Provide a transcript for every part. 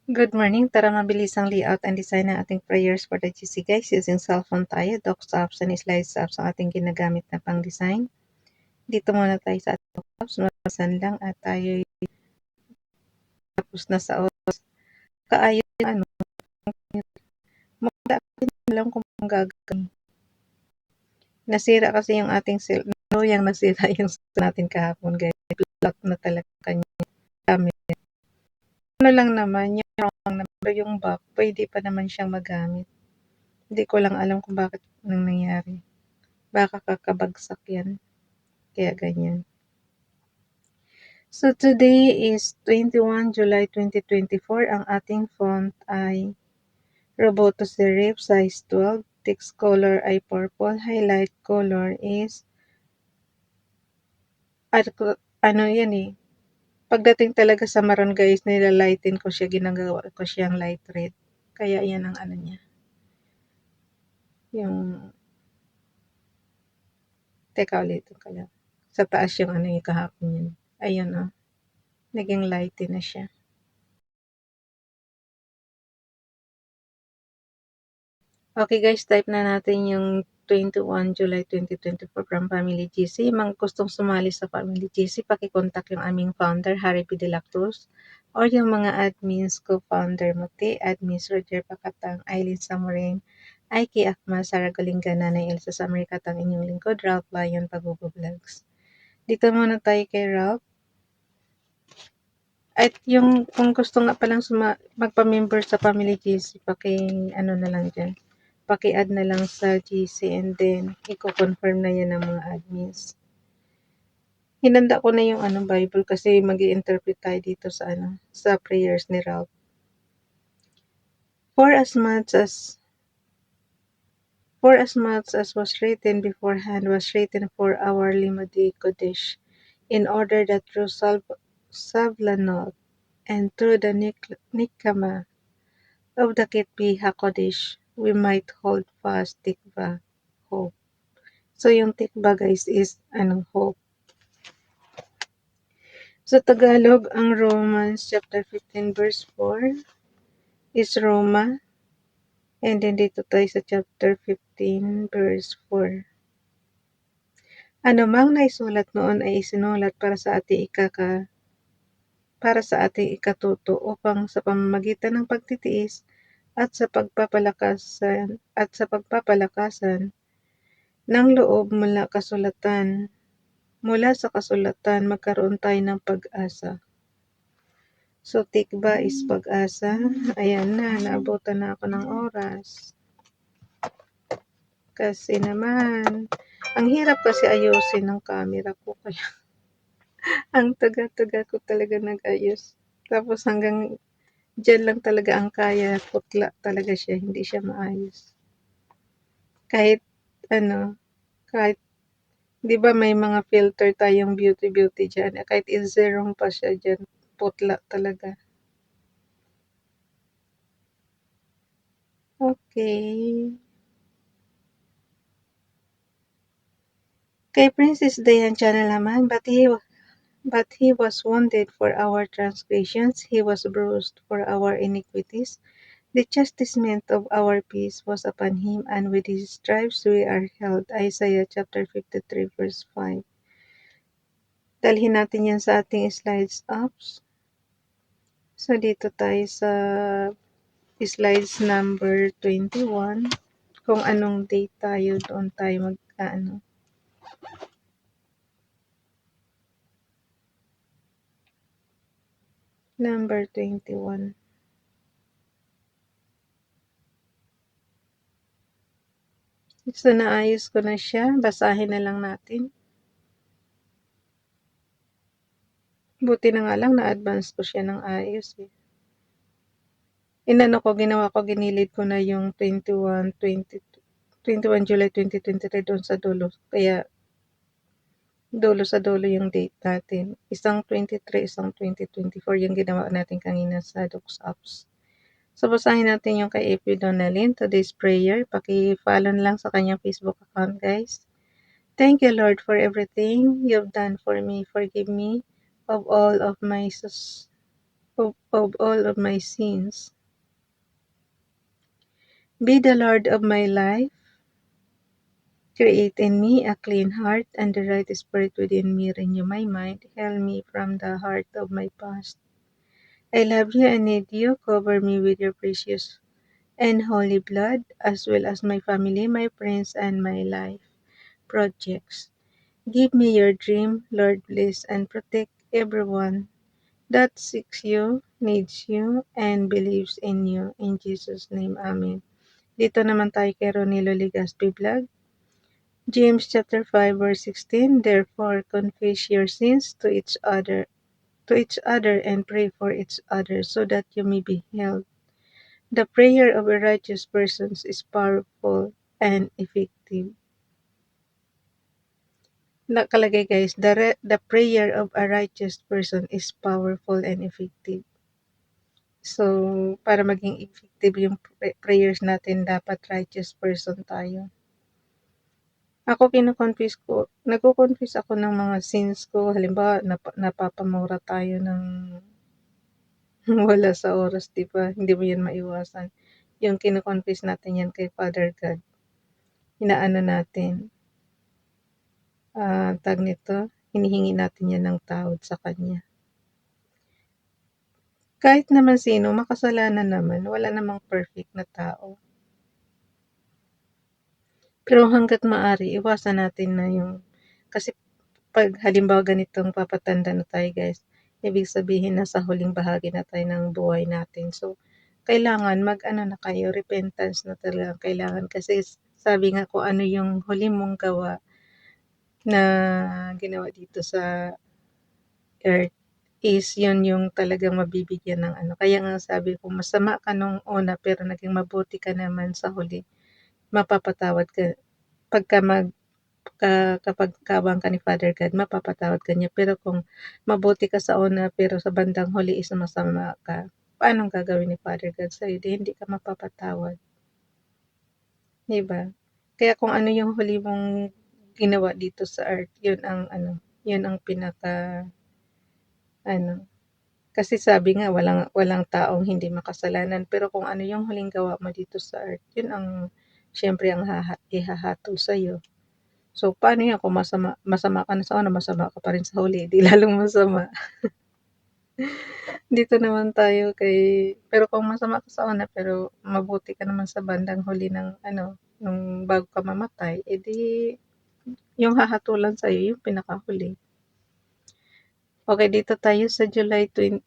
Good morning. Tara mabilis ang layout and design ng ating prayers for the GC guys. Using cellphone tayo, docs apps and slides apps ang ating ginagamit na pang design. Dito muna tayo sa ating apps. Mabasan lang at tayo tapos na sa oras. Kaayos yung ano. Magdaanin lang kung gagawin. Nasira kasi yung ating cell. No, yung nasira yung cell natin kahapon guys. Block na talaga kanya gamit. Ano lang naman, yung wrong number, yung back, pwede pa naman siyang magamit. Hindi ko lang alam kung bakit nang nangyari. Baka kakabagsak yan. Kaya ganyan. So today is 21 July 2024. Ang ating font ay Roboto Serif size 12. Text color ay purple. Highlight color is ano yan eh. Pagdating talaga sa maroon guys, nilalighten ko siya, ginagawa ko siyang light red. Kaya yan ang ano niya. Yung teka ulit ka lang. Sa taas yung ano yung kahapon yun. Ayun oh. Naging lighten na siya. Okay guys, type na natin yung 21 July 2024 from Family GC. Mga gustong sumali sa Family GC, pakicontact yung aming founder, Harry P. De La Cruz, or yung mga admins ko, founder Muti, admins Roger Pacatang, Eileen Samurin, Aiki Akma, Sara Galinga, Nanay Elsa Samari Katang, inyong lingkod, Ralph Lion, Pagubo Vlogs. Dito muna tayo kay Ralph. At yung kung gusto nga palang magpa-member sa Family GC, ano na lang dyan. Paki-add na lang sa GC and then i-confirm na yan ng mga admins. Hinanda ko na yung Bible kasi mag-i-interpret tayo dito sa sa prayers ni Ralph. For as much as was written beforehand was written for our Limudi Kodesh, in order that through Savlanot and through the Nikama of the Kitbi HaKodesh, we might hold fast tikva, hope. So, yung tikba guys is hope. Sa Tagalog, ang Romans chapter 15 verse 4 is Roma. And then dito tayo sa chapter 15 verse 4. Ano mang naisulat noon ay isinulat para sa ating ikatuto upang sa pamamagitan ng pagtitiis at sa pagpapalakasan ng loob mula sa kasulatan magkaroon tayo ng pag-asa. So, tikba is pag-asa. Ayan na, naabutan na ako ng oras. Kasi naman, ang hirap kasi ayusin ng camera ko. Kaya, ang taga-taga ko talaga nag-ayos. Tapos hanggang dyan lang talaga ang kaya. Putla talaga siya, hindi siya maayos. Kahit, kahit, di ba may mga filter tayong beauty dyan. Kahit i-zero pa siya dyan, putla talaga. Okay. Kay Princess Dayan Channel naman, but he was wounded for our transgressions, he was bruised for our iniquities. The chastisement of our peace was upon him, and with his stripes we are healed. Isaiah chapter 53 verse 5. Dalhin natin yan sa ating slides apps. So, dito tayo sa slides number 21. Kung anong date tayo, doon tayo Number 21. So, naayos ko na siya. Basahin na lang natin. Buti na nga lang na-advance ko siya ng ayos eh. Ginawa ko, ginilid ko na yung 21 July 2023 doon sa dulo. Kaya, dulo sa dulo yung date natin. Isang 23, isang 2024 yung ginawa natin kanina sa Docs Apps. So, basahin natin yung kay AP Donalyn, today's prayer. Paki-follow lang sa kanyang Facebook account, guys. Thank you, Lord, for everything you've done for me. Forgive me of all of my of all of my sins. Be the Lord of my life. Create in me a clean heart and the right spirit within me. Renew my mind. Heal me from the heart of my past. I love you and need you. Cover me with your precious and holy blood, as well as my family, my friends, and my life projects. Give me your dream, Lord, bless and protect everyone that seeks you, needs you, and believes in you. In Jesus' name, Amen. Dito naman tayo kay Ronilo Ligaspi Vlog. James chapter 5 verse 16, therefore confess your sins to each other and pray for each other so that you may be healed. The prayer of a righteous person is powerful and effective. Nakalagay guys, the prayer of a righteous person is powerful and effective. So, para maging effective yung prayers natin, dapat righteous person tayo. Ako nagko-confess ako ng mga sins ko. Halimbawa, napapamura tayo ng wala sa oras, di ba? Hindi mo yan maiwasan. Yung kino-confess natin yan kay Father God. Inaano natin, tawag nito, hinihingi natin yan ng tawad sa Kanya. Kahit naman sino, makasalanan naman, wala namang perfect na tao. Pero hangga't maaari, iwasan natin na yung, kasi pag halimbawa ganitong papatanda na tayo guys, ibig sabihin na sa huling bahagi na tayo ng buhay natin. So, kailangan mag-ano na kayo, repentance na talaga kailangan. Kasi sabi nga ko ano yung huli mong gawa na ginawa dito sa earth is yun yung talagang mabibigyan ng ano. Kaya nga sabi ko, masama ka nung una pero naging mabuti ka naman sa huli. Mapapatawad ka. Kapag kawang ka ni Father God, mapapatawad ka niya. Pero kung mabuti ka sa una pero sa bandang huli is masama ka, paano gagawin ni Father God sa'yo? Di hindi ka mapapatawad. Diba? Kaya kung ano yung huli mong ginawa dito sa earth, yun ang pinaka ano, kasi sabi nga walang taong hindi makasalanan, pero kung ano yung huling gawa mo dito sa earth, yun ang siyempre ang ihahatol sa'yo. So, paano yan kung masama ka na sa una, masama ka pa rin sa huli, di lalong masama. Dito naman tayo pero kung masama ka sa una, pero mabuti ka naman sa bandang huli ng nung bago ka mamatay, edi yung hahatulan sa'yo yung pinakahuli. Okay, dito tayo sa July 21,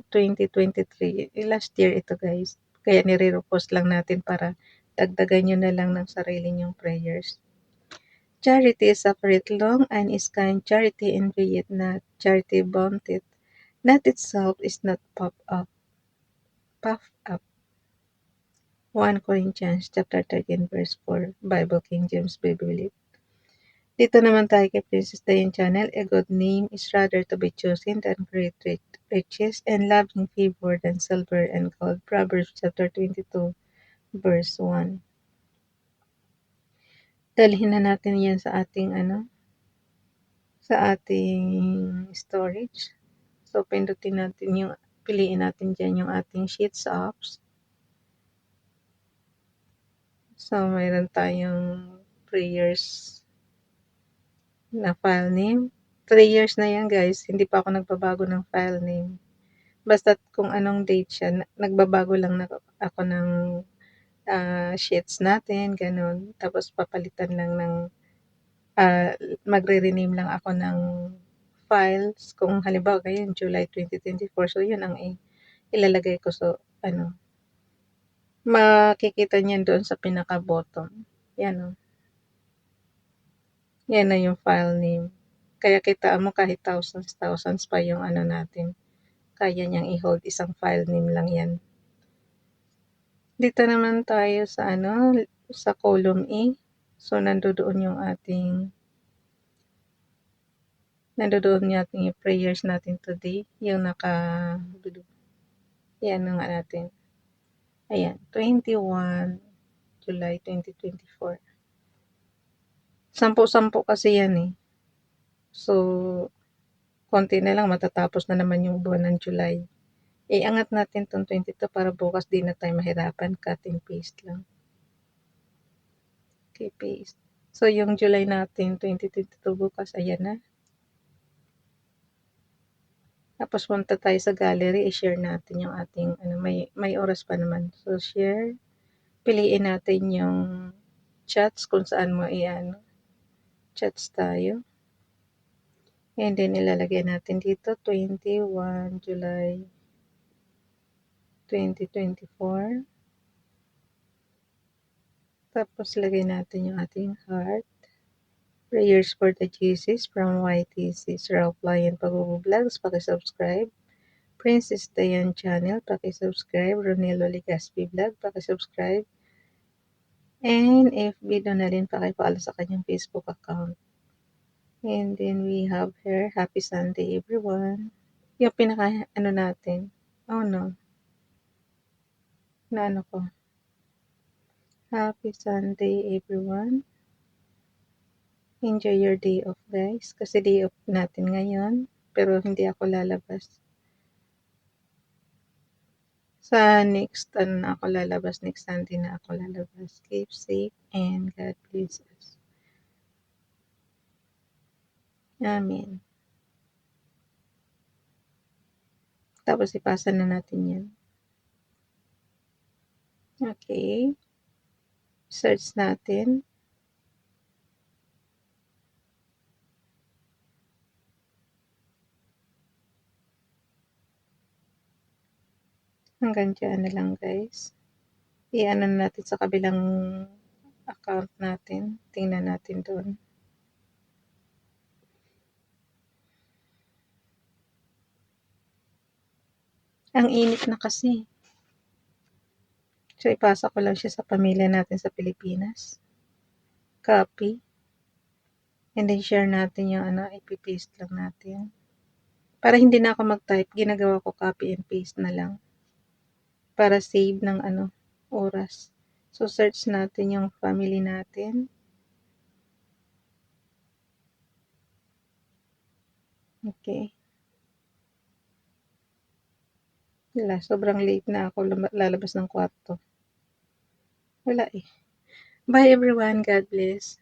2023. Last year ito guys. Kaya nire-repost lang natin para dagdagan nyo na lang ng sarili nyong prayers. Charity suffereth long and is kind. Charity envieth not. Charity vaunteth not itself, is not puffed up. 1 Corinthians chapter 13 verse 4, Bible King James Bible. Dito naman tayo kay Princess Dayan Channel. A good name is rather to be chosen than great riches and loving favor than silver and gold. Proverbs chapter 22 verse 1. Dalhin na natin yan sa ating storage. So, piliin natin dyan yung ating sheets apps. So, mayroon tayong prayers na file name. 3 years na yan guys, hindi pa ako nagbabago ng file name. Basta kung anong date siya, nagbabago lang na ako ng sheets natin, ganun. Tapos papalitan lang ng, magre-rename lang ako ng files. Kung halimbawa ngayon, July 2024, so yun ang ilalagay ko. So, makikita niyan doon sa pinaka-bottom. Yan o. Yan na yung file name. Kaya kitaan mo kahit thousands pa yung natin. Kaya niyang i-hold isang file name lang yan. Dito naman tayo sa column E. So, nandoon yung prayers natin today. Yung yan nga natin. Ayan, 21 July 2024. 10 kasi yan eh. So, konti na lang matatapos na naman yung buwan ng July. Iangat natin 'tong 22 para bukas 'di na tayo mahirapan, cut and paste lang. Okay, paste. So, yung July natin 2022 bukas, ayan na. Tapos punta tayo sa gallery, i-share natin yung ating ano, may oras pa naman. So, share. Piliin natin yung chats kung saan mo i-ano, chats tayo. And then ilalagay natin dito 21 July 2024. Tapos lagay natin yung ating heart. Prayers for the Jesus from YTC Sir Playan Pag-vlogs, paki-subscribe. Princess Dayan Channel, paki-subscribe. Ronelo Ligaspi Vlog, paki-subscribe. And FB Donalyn, paki-follow sa kanyang Facebook account. And then we have here, happy Sunday everyone. Yung pinaka ano natin. Oh no. Na ano ko. Happy Sunday everyone. Enjoy your day off guys. Kasi day off natin ngayon. Pero hindi ako lalabas. Sa next, ano na ako lalabas. Next Sunday na ako lalabas. Keep safe and God bless us. Amen. Tapos ipasa na natin yan. Okay. Search natin. Hanggang dyan na lang guys. I-ano natin sa kabilang account natin. Tingnan natin doon. Ang init na kasi. So, ipasa ko lang siya sa pamilya natin sa Pilipinas. Copy. And then, share natin yung ano, ipipaste lang natin. Para hindi na ako mag-type, ginagawa ko copy and paste na lang. Para save ng ano, oras. So, search natin yung family natin. Okay. Wala, sobrang late na ako lalabas ng kwarto. Wala eh. Bye everyone. God bless.